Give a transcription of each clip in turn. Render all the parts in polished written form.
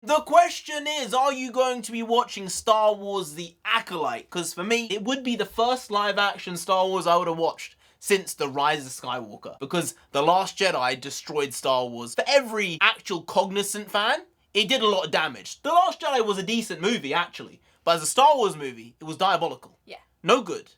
The question is, are you going to be watching Star Wars The Acolyte? Because for me, it would be the first live-action Star Wars I would have watched since The Rise of Skywalker. Because The Last Jedi destroyed Star Wars. For every actual cognizant fan, it did a lot of damage. The Last Jedi was a decent movie, actually. But as a Star Wars movie, it was diabolical. Yeah. No good.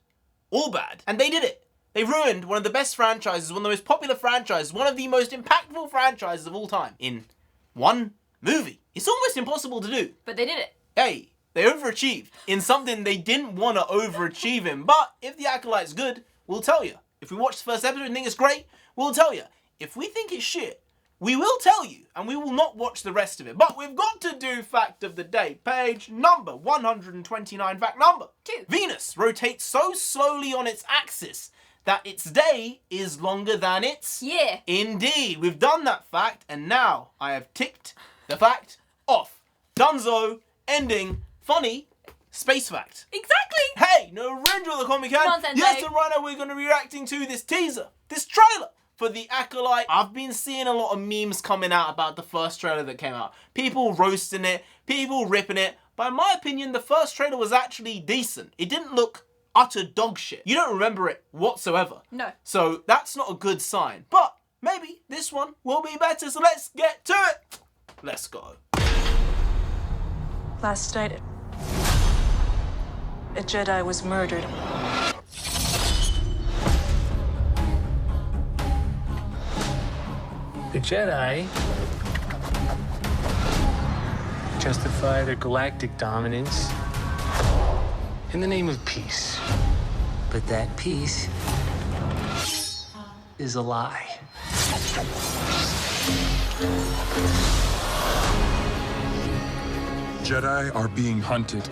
All bad. And they did it. They ruined one of the best franchises, one of the most popular franchises, one of the most impactful franchises of all time in one movie. It's almost impossible to do. But they did it. Hey, they overachieved in something they didn't want to overachieve in. But if The Acolyte's good, we'll tell you. If we watch the first episode and think it's great, we'll tell you. If we think it's shit, we will tell you, and we will not watch the rest of it. But we've got to do Fact of the Day. Page number 129, fact number 2. Venus rotates so slowly on its axis that its day is longer than its year. Indeed, we've done that fact, and now I have ticked the fact off. Dunzo, ending, funny, space fact. Exactly. Hey, NarendraTheComic, Nonsensei. yes, and right now we're going to be reacting to this teaser, this trailer for The Acolyte. I've been seeing a lot of memes coming out about the first trailer that came out. People roasting it, people ripping it. But in my opinion, the first trailer was actually decent. It didn't look utter dog shit. You don't remember it whatsoever. No. So that's not a good sign. But maybe this one will be better. So let's get to it. Let's go. Last night, a Jedi was murdered. The Jedi justify their galactic dominance in the name of peace. But that peace is a lie. Jedi are being hunted.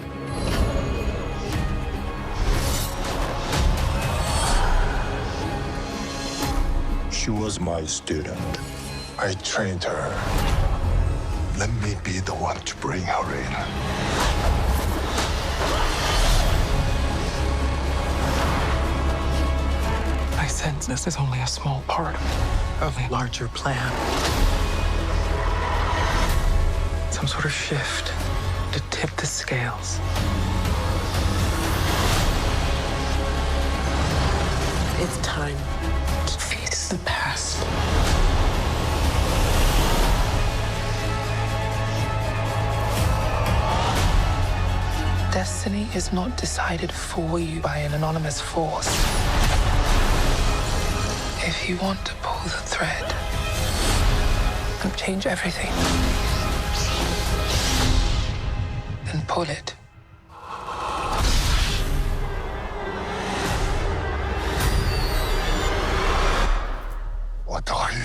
She was my student. I trained her. Let me be the one to bring her in. I sense this is only a small part of a larger plan. Some sort of shift to tip the scales. It's time to face the past. Destiny is not decided for you by an anonymous force. If you want to pull the thread and change everything, then pull it. What are you?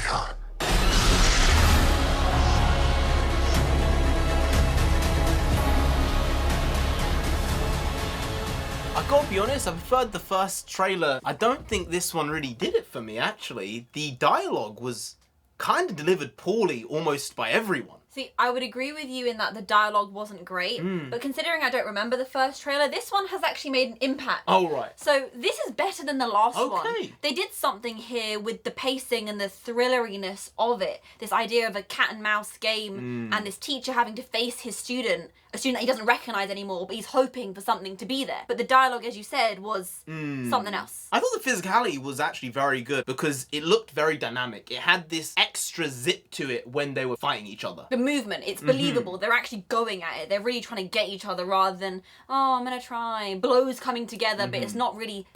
I gotta be honest, I preferred the first trailer. I don't think this one really did it for me, actually. The dialogue was kind of delivered poorly almost by everyone. See, I would agree with you in that the dialogue wasn't great, but considering I don't remember the first trailer, this one has actually made an impact. Oh, right. So this is better than the last one. Okay. They did something here with the pacing and the thrilleriness of it. This idea of a cat and mouse game and this teacher having to face his student, a student that he doesn't recognize anymore, but he's hoping for something to be there. But the dialogue, as you said, was something else. I thought the physicality was actually very good because it looked very dynamic. It had this extra zip to it when they were fighting each other. The movement, it's believable. They're actually going at it. They're really trying to get each other rather than, oh, I'm gonna try. Blows coming together, but it's not really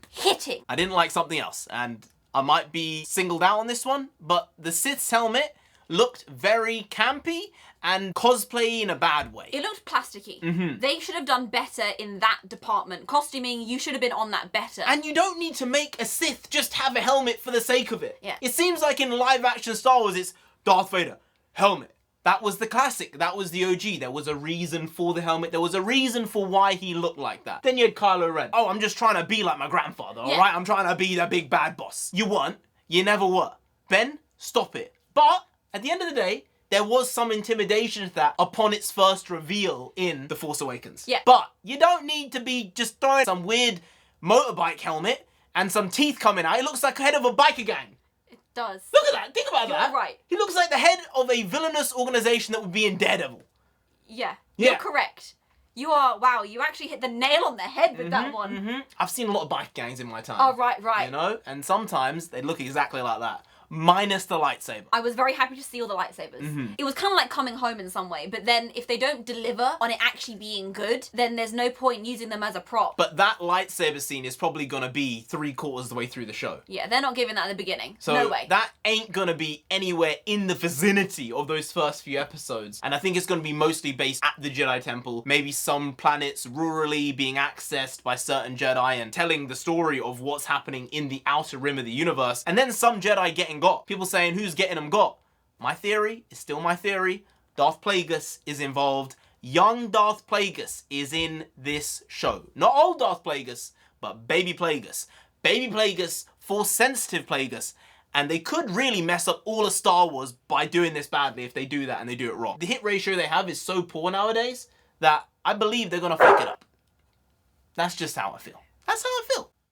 hitting. I didn't like something else, and I might be singled out on this one, but the Sith's helmet looked very campy and cosplay in a bad way. It looked plasticky. They should have done better in that department. Costuming, you should have been on that better. And you don't need to make a Sith just have a helmet for the sake of it. Yeah. It seems like in live action Star Wars, it's Darth Vader, helmet. That was the classic. That was the OG. There was a reason for the helmet. There was a reason for why he looked like that. Then you had Kylo Ren. Oh, I'm just trying to be like my grandfather, all right? I'm trying to be the big bad boss. You weren't. You never were. Ben, stop it. But at the end of the day, there was some intimidation to that upon its first reveal in The Force Awakens. Yeah. But you don't need to be just throwing some weird motorbike helmet and some teeth coming out. It looks like the head of a biker gang. It does. Look at that. Think about You're that. right. He looks like the head of a villainous organization that would be in Daredevil. Yeah. Yeah. You're correct. You are, wow, you actually hit the nail on the head with that one. I've seen a lot of bike gangs in my time. Oh, right. You know? And sometimes they look exactly like that. Minus the lightsaber. I was very happy to see all the lightsabers. It was kind of like coming home in some way, but then if they don't deliver on it actually being good, then there's no point using them as a prop. But that lightsaber scene is probably gonna be 3/4 of the way through the show. Yeah, they're not giving that at the beginning. So no way. that ain't gonna be anywhere in the vicinity of those first few episodes. And I think it's gonna be mostly based at the Jedi Temple, maybe some planets rurally being accessed by certain Jedi and telling the story of what's happening in the outer rim of the universe. And then some Jedi getting got. People saying, who's getting them got? My theory is still my theory. Darth Plagueis is involved. Young Darth Plagueis is in this show. Not old Darth Plagueis, but baby Plagueis. Baby Plagueis, Force-sensitive Plagueis. And they could really mess up all of Star Wars by doing this badly if they do that and they do it wrong. The hit ratio they have is so poor nowadays that I believe they're gonna fuck it up. That's just how I feel. That's how I feel.